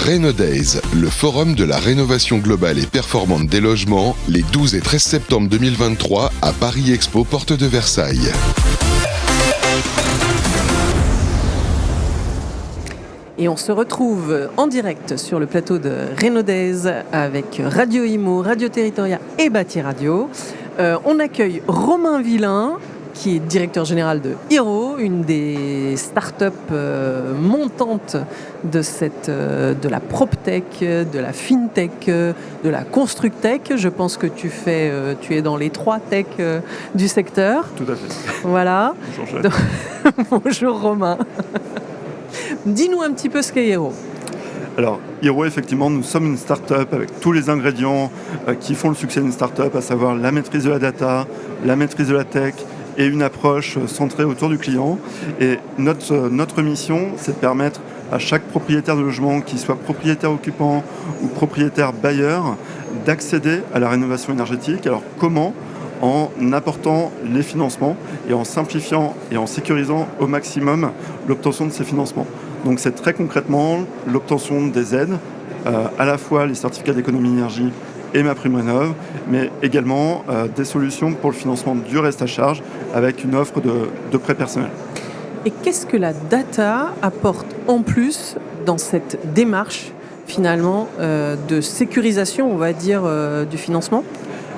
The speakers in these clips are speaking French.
Rénodays, le forum de la rénovation globale et performante des logements, les 12 et 13 septembre 2023 à Paris Expo, porte de Versailles. Et on se retrouve en direct sur le plateau de Rénodays avec Radio Imo, Radio Territoria et Bâti Radio. On accueille Romain Villain, qui est directeur général de Hero, une des startups montantes de la PropTech, de la FinTech, de la ConstructTech. Je pense que tu es dans les 3 tech du secteur. Tout à fait. Voilà. Bonjour, Donc, bonjour Romain. Dis-nous un petit peu ce qu'est Hero. Alors, Hero, effectivement, nous sommes une start-up avec tous les ingrédients qui font le succès d'une start-up, à savoir la maîtrise de la data, la maîtrise de la tech et une approche centrée autour du client. Et notre mission, c'est de permettre à chaque propriétaire de logement, qu'il soit propriétaire occupant ou propriétaire bailleur, d'accéder à la rénovation énergétique. Alors, comment ? En apportant les financements et en simplifiant et en sécurisant au maximum l'obtention de ces financements. Donc c'est très concrètement l'obtention des aides, à la fois les certificats d'économie d'énergie et MaPrimeRénov', mais également des solutions pour le financement du reste à charge avec une offre de prêt personnel. Et qu'est-ce que la data apporte en plus dans cette démarche finalement de sécurisation, on va dire, du financement ?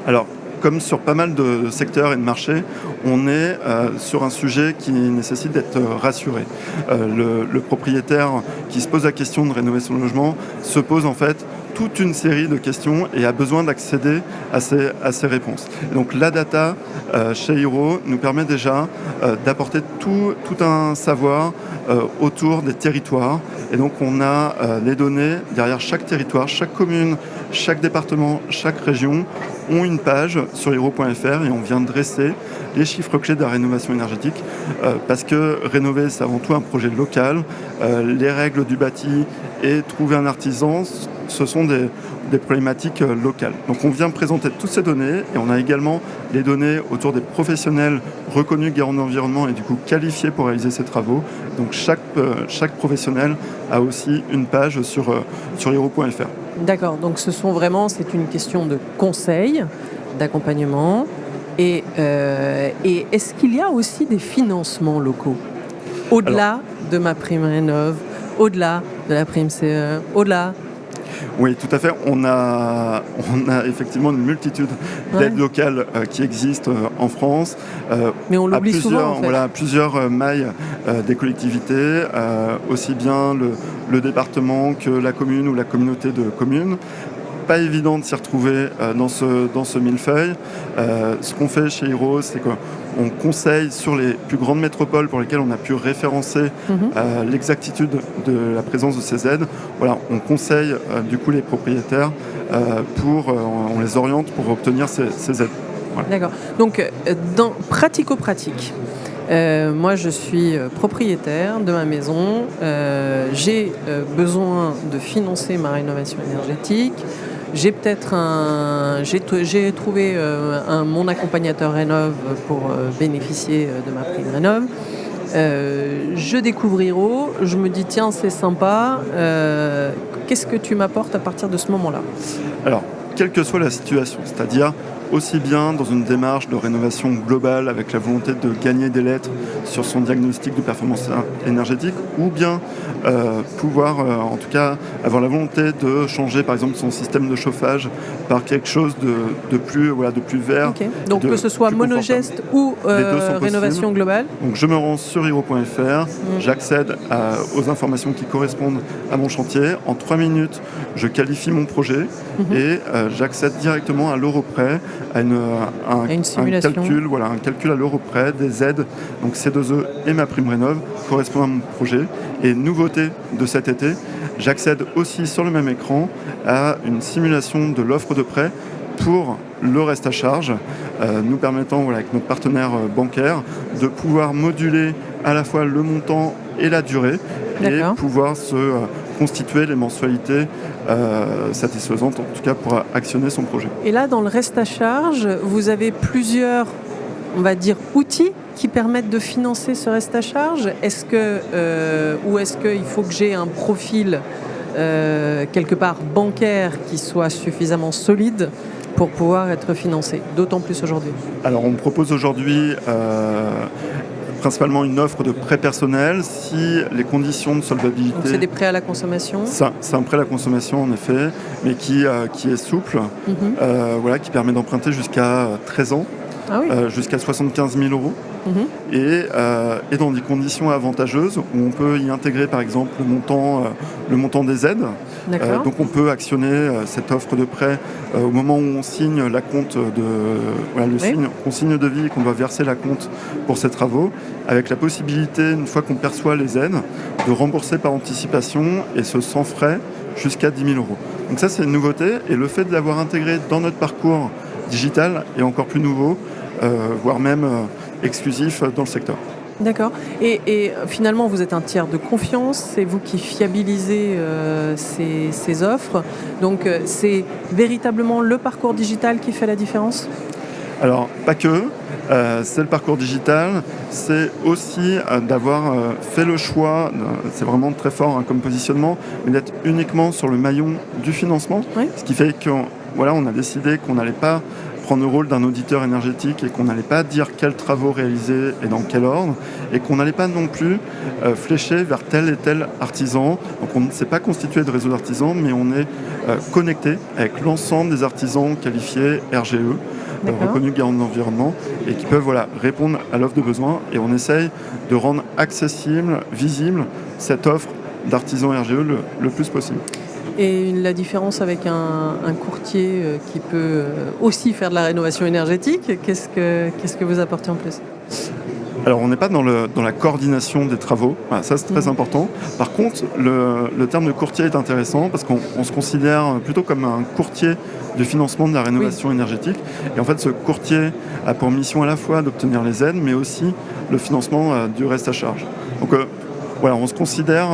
Alors, comme sur pas mal de secteurs et de marchés, on est sur un sujet qui nécessite d'être rassuré. Le propriétaire qui se pose la question de rénover son logement se pose en fait toute une série de questions et a besoin d'accéder à ces réponses. Et donc la data chez Hero nous permet déjà d'apporter tout un savoir autour des territoires. Et donc on a les données derrière chaque territoire, chaque commune, chaque département, chaque région ont une page sur hero.fr et on vient dresser les chiffres clés de la rénovation énergétique parce que rénover, c'est avant tout un projet local. Les règles du bâti et trouver un artisan, ce sont des problématiques locales. Donc on vient présenter toutes ces données et on a également les données autour des professionnels reconnus garants de l'environnement et du coup qualifiés pour réaliser ces travaux. Donc chaque professionnel a aussi une page sur hero.fr. D'accord, donc c'est une question de conseil, d'accompagnement. Et est-ce qu'il y a aussi des financements locaux au-delà de MaPrimeRénov', au-delà de la prime CE, au-delà? Oui, tout à fait. On a effectivement une multitude d'aides locales qui existent en France. Mais on l'oublie souvent, en fait. Voilà, plusieurs mailles des collectivités, aussi bien le département que la commune ou la communauté de communes. Pas évident de s'y retrouver dans ce millefeuille. Ce qu'on fait chez Hero, c'est qu'on conseille sur les plus grandes métropoles pour lesquelles on a pu référencer l'exactitude de la présence de ces aides. Voilà, on conseille du coup les propriétaires on les oriente pour obtenir ces aides. Voilà. D'accord. Donc, dans pratico-pratique, moi je suis propriétaire de ma maison, j'ai besoin de financer ma rénovation énergétique. J'ai trouvé mon accompagnateur Rénov' pour bénéficier de MaPrimeRénov'. Je découvre Hero, je me dis tiens c'est sympa, qu'est-ce que tu m'apportes à partir de ce moment-là ? Alors, quelle que soit la situation, c'est-à-dire aussi bien dans une démarche de rénovation globale avec la volonté de gagner des lettres sur son diagnostic de performance énergétique, ou bien pouvoir en tout cas avoir la volonté de changer par exemple son système de chauffage par quelque chose de plus vert. Okay. Donc que ce soit monogeste ou rénovation globale. Donc je me rends sur hero.fr, j'accède aux informations qui correspondent à mon chantier. En 3 minutes, je qualifie mon projet et j'accède directement à l'euro près à un calcul à l'euro près des aides, donc C2E et MaPrimeRénov' correspondant à mon projet. Et nouveauté de cet été, j'accède aussi sur le même écran à une simulation de l'offre de prêt pour le reste à charge, nous permettant, avec notre partenaire bancaire, de pouvoir moduler à la fois le montant et la durée. D'accord. Et pouvoir se constituer les mensualités satisfaisantes, en tout cas pour actionner son projet. Et là, dans le reste à charge, vous avez plusieurs, on va dire, outils qui permettent de financer ce reste à charge ? Ou est-ce qu'il faut que j'ai un profil quelque part bancaire qui soit suffisamment solide pour pouvoir être financé, d'autant plus aujourd'hui? Alors on propose aujourd'hui principalement une offre de prêt personnel si les conditions de solvabilité... Donc c'est des prêts à la consommation? C'est un prêt à la consommation en effet, mais qui est souple, qui permet d'emprunter jusqu'à 13 ans, jusqu'à 75 000 euros. Et dans des conditions avantageuses où on peut y intégrer par exemple le montant des aides. Donc on peut actionner cette offre de prêt au moment où on signe la compte on signe de vie et qu'on doit verser la compte pour ces travaux, avec la possibilité, une fois qu'on perçoit les aides, de rembourser par anticipation et ce sans frais jusqu'à 10 000 euros. Donc ça c'est une nouveauté, et le fait de l'avoir intégré dans notre parcours digital est encore plus nouveau, voire même exclusif dans le secteur. D'accord. Et finalement, vous êtes un tiers de confiance, c'est vous qui fiabilisez ces offres. Donc, c'est véritablement le parcours digital qui fait la différence? Alors, pas que. C'est le parcours digital. C'est aussi d'avoir fait le choix, c'est vraiment très fort comme positionnement, mais d'être uniquement sur le maillon du financement. Oui. Ce qui fait qu'on on a décidé qu'on n'allait pas prendre le rôle d'un auditeur énergétique et qu'on n'allait pas dire quels travaux réaliser et dans quel ordre, et qu'on n'allait pas non plus flécher vers tel et tel artisan. Donc on ne s'est pas constitué de réseau d'artisans, mais on est connecté avec l'ensemble des artisans qualifiés RGE, reconnus garants de l'environnement, et qui peuvent répondre à l'offre de besoin. Et on essaye de rendre accessible, visible cette offre d'artisans RGE le plus possible. Et la différence avec un courtier qui peut aussi faire de la rénovation énergétique, qu'est-ce que vous apportez en plus? Alors on n'est pas dans la coordination des travaux, ça c'est très important. Par contre, le terme de courtier est intéressant parce qu'on se considère plutôt comme un courtier du financement de la rénovation énergétique. Et en fait, ce courtier a pour mission à la fois d'obtenir les aides, mais aussi le financement du reste à charge. Donc on se considère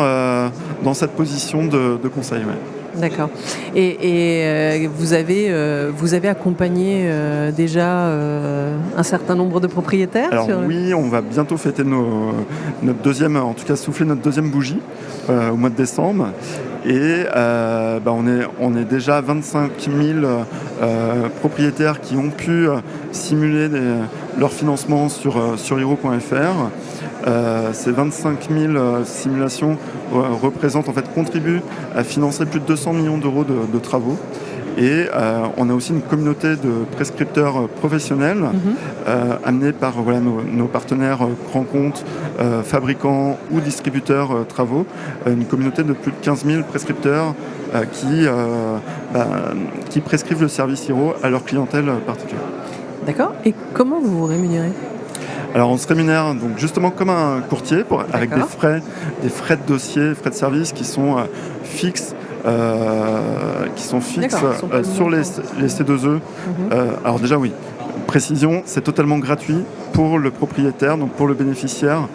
dans cette position de conseil. Ouais. D'accord. Et vous avez accompagné déjà un certain nombre de propriétaires? Alors oui, on va bientôt fêter notre deuxième, en tout cas souffler notre deuxième bougie au mois de décembre. Et on est déjà 25 000 propriétaires qui ont pu simuler leur financement sur hero.fr. Ces 25 000 simulations contribuent à financer plus de 200 millions d'euros de travaux. Et on a aussi une communauté de prescripteurs professionnels amenés par nos partenaires grands comptes, fabricants ou distributeurs travaux. Une communauté de plus de 15 000 prescripteurs qui prescrivent le service Hero à leur clientèle particulière. D'accord. Et comment vous vous rémunérez? Alors on se rémunère donc justement comme un courtier avec des frais de dossier, frais de service qui sont fixes. Sur les C2E. Alors déjà oui, précision, c'est totalement gratuit pour le propriétaire, donc pour le bénéficiaire,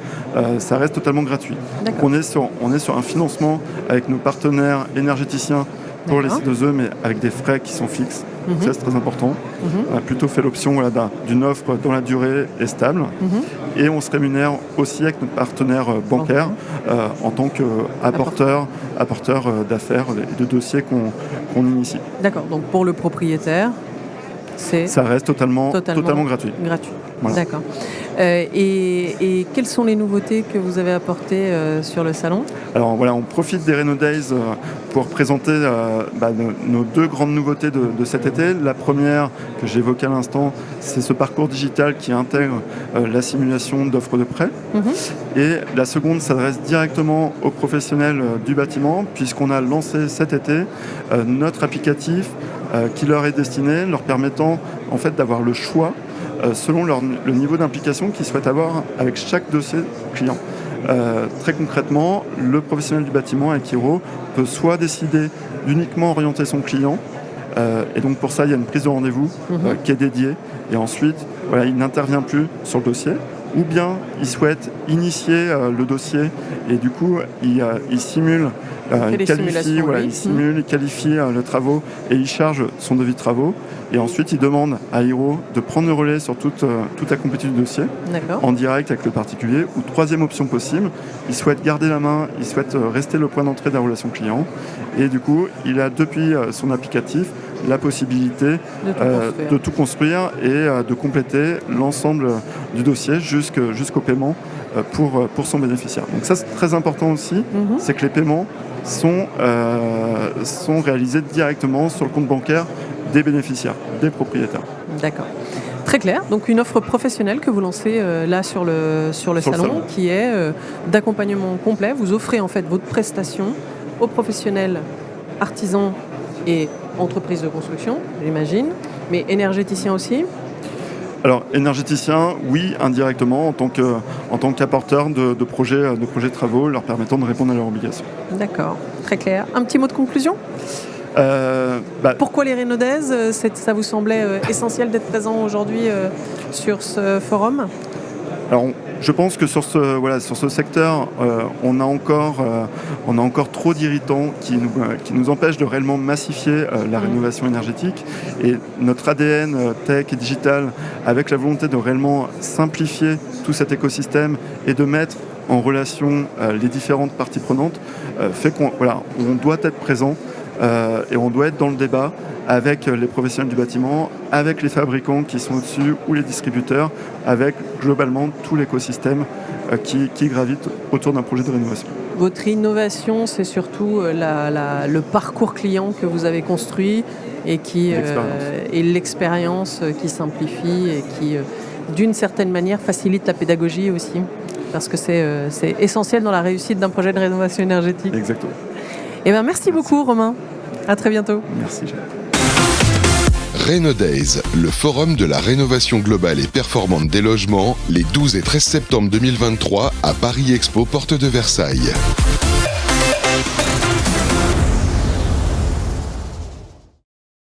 ça reste totalement gratuit. Donc on est sur un financement avec nos partenaires énergéticiens pour les C2E, mais avec des frais qui sont fixes. Ça, c'est très important. On a plutôt fait l'option d'une offre dans la durée et stable. Et on se rémunère aussi avec notre partenaire bancaire en tant qu'apporteur d'affaires et de dossiers qu'on initie. D'accord, donc pour le propriétaire, ça reste totalement gratuit. Voilà. D'accord. Et quelles sont les nouveautés que vous avez apportées sur le salon? Alors on profite des Reno Days pour présenter nos deux grandes nouveautés de cet été. La première, que j'évoquais à l'instant, c'est ce parcours digital qui intègre la simulation d'offres de prêt. Et la seconde s'adresse directement aux professionnels du bâtiment, puisqu'on a lancé cet été notre applicatif qui leur est destiné, leur permettant en fait d'avoir le choix selon le niveau d'implication qu'ils souhaitent avoir avec chaque dossier client. Très concrètement, le professionnel du bâtiment avec Hero peut soit décider d'uniquement orienter son client, et donc pour ça il y a une prise de rendez-vous qui est dédiée, et ensuite il n'intervient plus sur le dossier, ou bien il souhaite initier le dossier et du coup il simule il simule, il qualifie les travaux et il charge son devis de travaux. Et ensuite, il demande à Hiro de prendre le relais sur toute la complétude du dossier, en direct avec le particulier. Ou troisième option possible, il souhaite garder la main, il souhaite rester le point d'entrée de la relation client. Et du coup, il a depuis son applicatif la possibilité de tout construire et de compléter l'ensemble du dossier jusqu'au paiement pour son bénéficiaire. Donc ça, c'est très important aussi, c'est que les paiements sont réalisés directement sur le compte bancaire des bénéficiaires, des propriétaires. D'accord. Très clair. Donc une offre professionnelle que vous lancez là sur le salon, qui est d'accompagnement complet. Vous offrez en fait votre prestation aux professionnels, artisans et entreprises de construction, j'imagine, mais énergéticiens aussi. Alors, énergéticiens, oui, indirectement, en tant qu'apporteurs de projets de travaux leur permettant de répondre à leurs obligations. D'accord, très clair. Un petit mot de conclusion ? Pourquoi les Rénaudaises ? Ça vous semblait essentiel d'être présent aujourd'hui sur ce forum ? Alors, je pense que sur ce secteur, on a encore trop d'irritants qui nous empêchent de réellement massifier la rénovation énergétique. Et notre ADN tech et digital, avec la volonté de réellement simplifier tout cet écosystème et de mettre en relation les différentes parties prenantes, fait qu'on doit être présent et on doit être dans le débat avec les professionnels du bâtiment, avec les fabricants qui sont au-dessus ou les distributeurs, avec globalement tout l'écosystème qui gravite autour d'un projet de rénovation. Votre innovation, c'est surtout le parcours client que vous avez construit et l'expérience qui simplifie et qui, d'une certaine manière, facilite la pédagogie aussi, parce que c'est essentiel dans la réussite d'un projet de rénovation énergétique. Exactement. Merci beaucoup, Romain. À très bientôt. Merci, Jacques. Rénodays, le forum de la rénovation globale et performante des logements, les 12 et 13 septembre 2023 à Paris Expo, porte de Versailles.